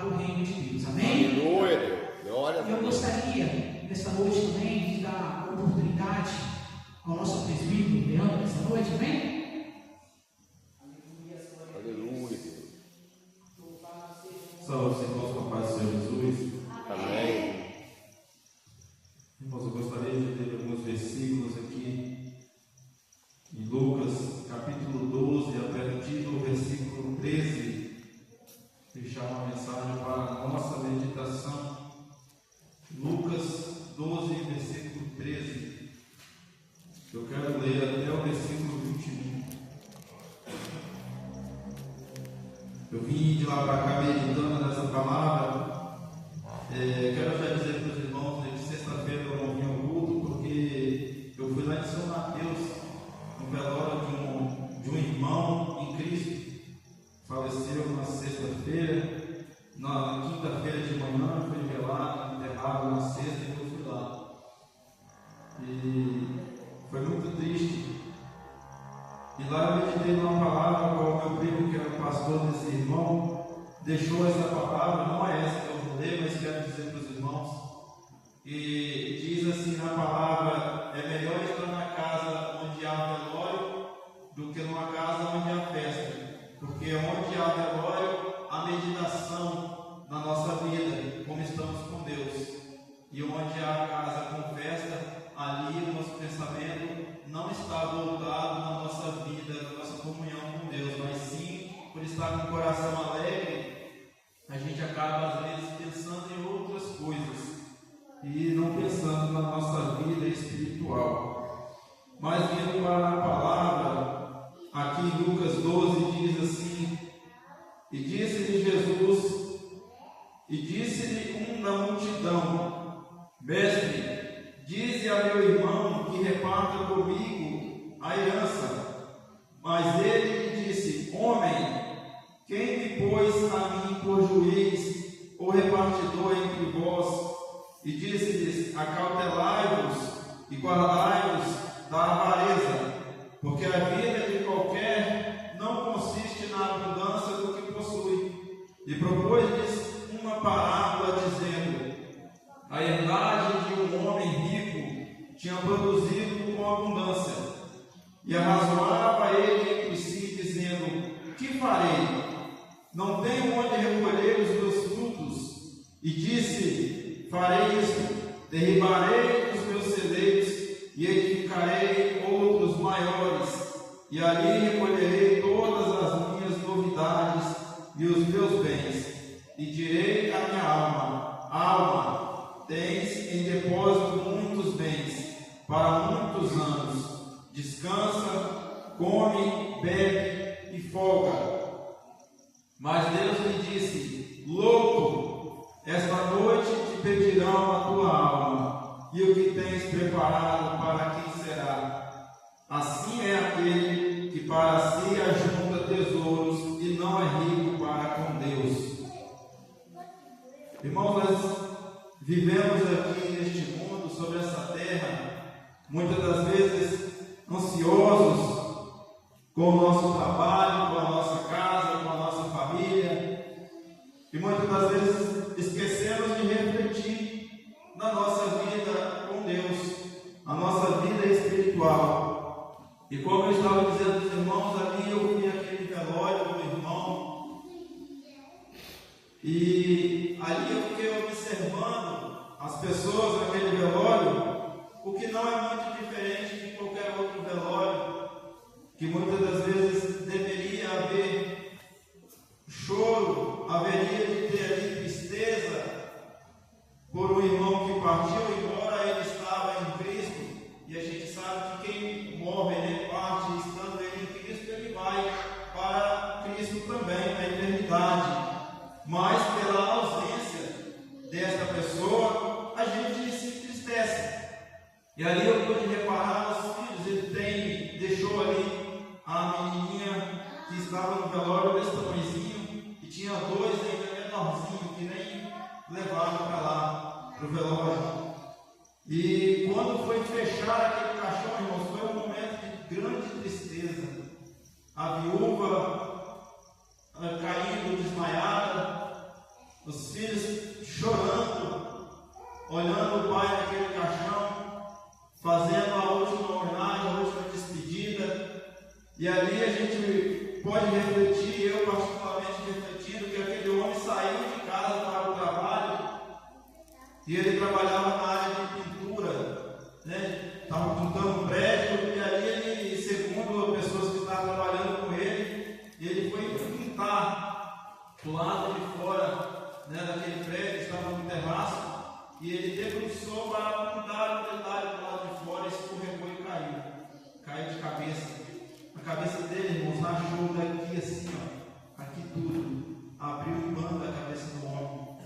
para o reino de Deus. Amém? E eu gostaria, nesta noite também, de dar oportunidade ao nosso presbítero Leandro, nessa noite, amém? Aleluia. Salve, irmãos, com a paz do Senhor Jesus. Amém. Irmãos, eu gostaria de ler alguns versículos aqui em Lucas, capítulo 12, a partir do versículo 13, deixar uma mensagem para a nossa meditação. Lucas 12, versículo 13. Eu quero ler até o versículo 21. Eu vim de lá para cá meditando nessa palavra. Quero já dizer para os irmãos que sexta-feira eu não vim ao culto porque eu fui lá em São Mateus, no velório de um irmão em Cristo. Faleceu na sexta-feira. Na quinta-feira de manhã foi velado, enterrado na sexta e eu fui lá. E foi muito triste. E lá eu meditei numa palavra com o meu primo, que era o pastor desse irmão, deixou essa palavra, não é essa que eu vou ler, mas quero dizer para os irmãos. E diz assim na palavra: é melhor estar na casa onde há velório do que numa casa onde há festa, porque onde há velório, há meditação na nossa vida, como estamos com Deus. E onde há casa com festa, ali o nosso pensamento não está voltado na nossa vida, na nossa comunhão com Deus, mas sim, por estar com o coração alegre, a gente acaba às vezes pensando em outras coisas e não pensando na nossa vida espiritual. Mas vindo para a palavra, aqui em Lucas 12 diz assim: e disse-lhe Jesus, e disse-lhe da multidão: Mestre, dize a meu irmão que reparta comigo a herança. Mas ele lhe disse: Homem, quem me pôs a mim por juiz ou repartidor entre vós? E disse-lhes: Acautelai-vos e guardai-vos da avareza, porque a vida de qualquer não consiste na abundância do que possui. E propôs-lhes uma parábola, dizendo: a herdade de um homem rico tinha produzido com abundância, e arrazoava ele entre si, dizendo: que farei? Não tenho onde recolher os meus frutos. E disse: farei isto, derribarei os meus celeiros e edificarei outros maiores, e ali recolherei todas as minhas novidades e os meus bens. E direi à minha alma: alma, tens em depósito muitos bens para muitos anos. Descansa, come, bebe e folga. Mas Deus lhe disse: louco, esta noite te pedirão a tua alma, e o que tens preparado para quem será? Assim é aquele que para si ajunta tesouros e não é rico para com Deus. Irmãos, nós vivemos aqui neste mundo, sobre essa terra, muitas das vezes ansiosos com o nosso trabalho, com a nossa casa, com a nossa família, e muitas das vezes esquecemos de refletir na nossa vida com Deus, a nossa vida espiritual. E como eu estava dizendo aos irmãos, ali eu vi aquele velório do irmão, e ali eu fiquei observando as pessoas naquele velório, o que não é muito diferente de qualquer outro velório, que muitas das vezes deveria haver choro, haveria de ter ali tristeza por um irmão que partiu, embora ele estava em Cristo, e a gente sabe que quem morre, ele parte, estando ele em Cristo, ele vai para Cristo também, na eternidade. Mas pela ausência desta pessoa, a gente se entristece. E ali eu pude reparar os filhos. Ele deixou ali a menininha que estava no velório desse tamanhozinho, e tinha dois ainda menorzinhos que nem levaram para lá, para o velório. E quando foi fechar aquele caixão, irmãos, foi um momento de grande tristeza. A viúva caindo desmaiada, os gente pode refletir, eu particularmente refletindo, que aquele homem saiu de casa para o trabalho e ele trabalhava na área de pintura, né? Estava pintando um prédio e aí ele, segundo pessoas que estavam trabalhando com ele foi pintar do lado de fora, né, daquele prédio, estava no terraço, e ele debruçou para pintar um detalhe do lado de fora, escorregou e caiu de cabeça. A cabeça dele, irmãos, rachou daqui assim, ó, aqui tudo, abriu um pano da cabeça do homem.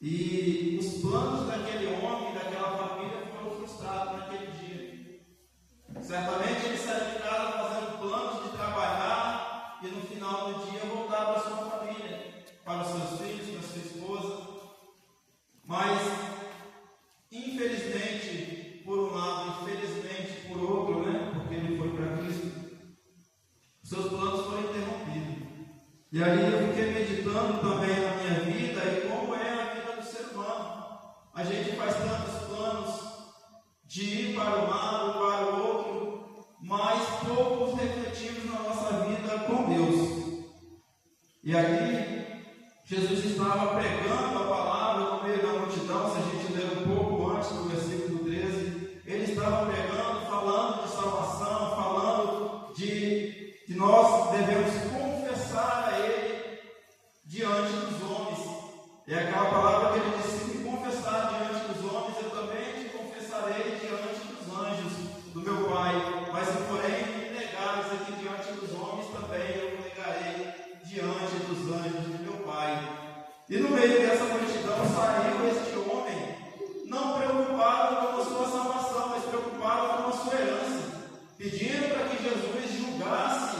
E os planos daquele homem, daquela família, foram frustrados naquele dia. Certamente ele saiu de casa fazendo planos de trabalhar e no final do dia voltar para a sua família, para os seus filhos, para a sua esposa. Mas, infelizmente, por um lado, infelizmente por outro, né? Porque ele foi para Cristo, seus planos foram interrompidos. E aí eu fiquei meditando também na minha vida e como é a vida do ser humano. A gente faz tantos planos de ir para um lado, para o outro, mas poucos refletimos na nossa vida com Deus. E aqui, Jesus estava pregando a palavra no meio da multidão. Se a gente ler um pouco antes do versículo 13, ele estava pregando, falando de salvação, falando de que nós devemos confessar a Ele diante dos homens. É aquela palavra que ele disse: se me confessar diante dos homens, eu também te confessarei diante dos anjos do meu Pai. Mas se porém me negares aqui diante dos homens, também eu me negarei diante dos anjos do meu Pai. E no meio dessa multidão saiu este homem, não preocupado com a sua salvação, mas preocupado com a sua herança, pedindo para que Jesus julgasse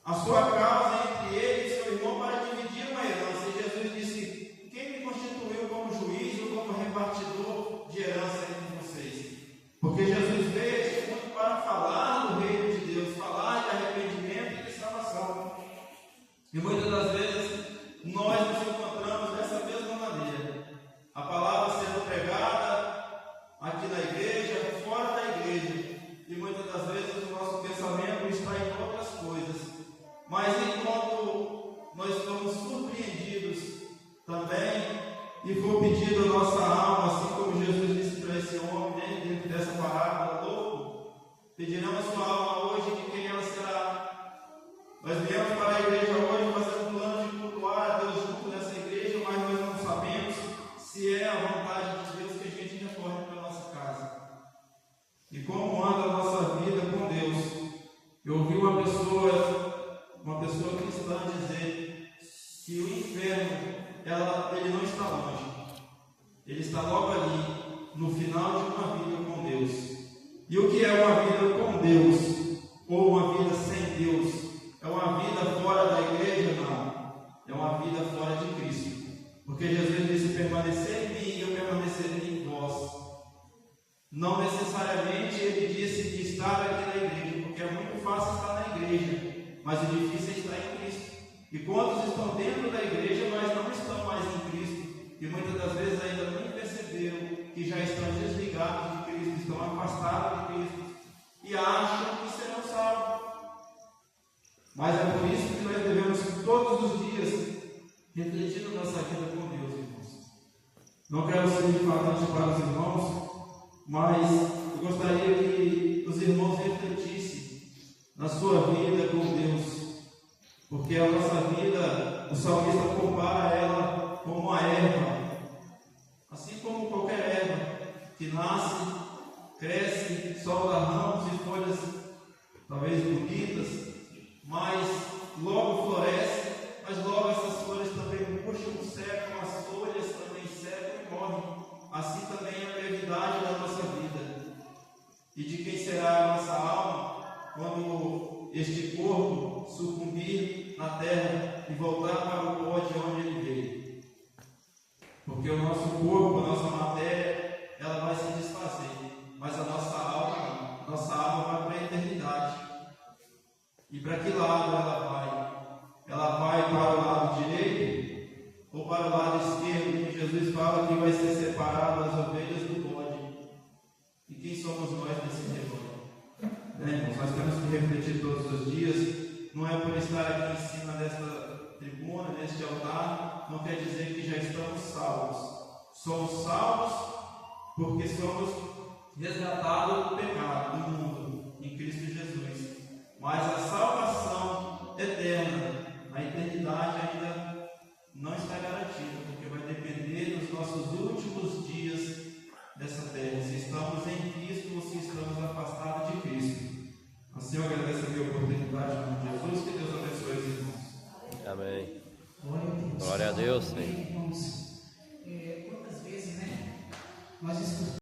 a sua causa entre ele e seu irmão para dividir uma herança. E Jesus disse: quem me constituiu como juiz ou como repartidor de herança entre vocês? Porque Jesus veio a este mundo para falar do reino de Deus, falar de arrependimento e de salvação. E muitas das vezes nós nos encontramos dessa mesma maneira. A palavra sendo pregada aqui na igreja, fora da igreja, e muitas das vezes o nosso pensamento está em outras coisas. Mas enquanto nós somos surpreendidos também, e for pedido a nossa alma, assim como Jesus disse para esse homem, né, dentro dessa parábola, louco, pedirão a sua alma hoje de quem ela será. Nós viemos para a igreja hoje fazer um plano de cultuar a Deus junto nessa igreja, mas nós não sabemos se é a vontade de Deus que a gente retorne para a nossa casa. E como anda a nossa vida com Deus? Eu ouvi uma pessoa cristã dizer que o inferno, ele não está longe. Ele está logo ali, no final de uma vida com Deus. E o que é uma vida com Deus? Ou uma vida sem Deus? É uma vida fora da igreja? Não. É uma vida fora de Cristo. Porque Jesus disse: permanecer em mim e eu permanecerei em vós. Não necessariamente ele disse que estar aqui na igreja, porque é muito fácil estar na igreja, mas o difícil é estar em Cristo. E quantos estão dentro da igreja, mas não estão mais em Cristo? E muitas das vezes ainda nem perceberam que já estão desligados de Cristo, estão afastados de Cristo e acham que serão salvos. Mas é por isso que nós devemos todos os dias refletir na nossa vida com Deus, irmãos. Não quero ser infalante para os irmãos, mas eu gostaria que os irmãos refletissem na sua vida com Deus, porque a nossa vida, o salmista compara ela como uma erva, assim como qualquer erva que nasce, cresce, solta ramos e folhas talvez bonitas, mas logo floresce, mas logo essas folhas também murcham, secam, as folhas também secam e morrem. Assim também é a brevidade da nossa vida. E de quem será a nossa alma quando este corpo sucumbir na terra e voltar para o pó de onde ele veio? Porque o nosso corpo, a nossa matéria, ela vai se desfazer, mas a nossa alma não. Nossa alma vai para a eternidade. E para que lado ela vai? Ela vai para o lado direito ou para o lado esquerdo, que Jesus fala que vai ser separado as ovelhas do bode? E quem somos nós nesse rebanho? Irmãos, nós temos que refletir todos os dias. Não é por estar aqui em cima desta tribuna, neste altar, não quer dizer que já estamos salvos. Somos salvos porque somos resgatados do pecado.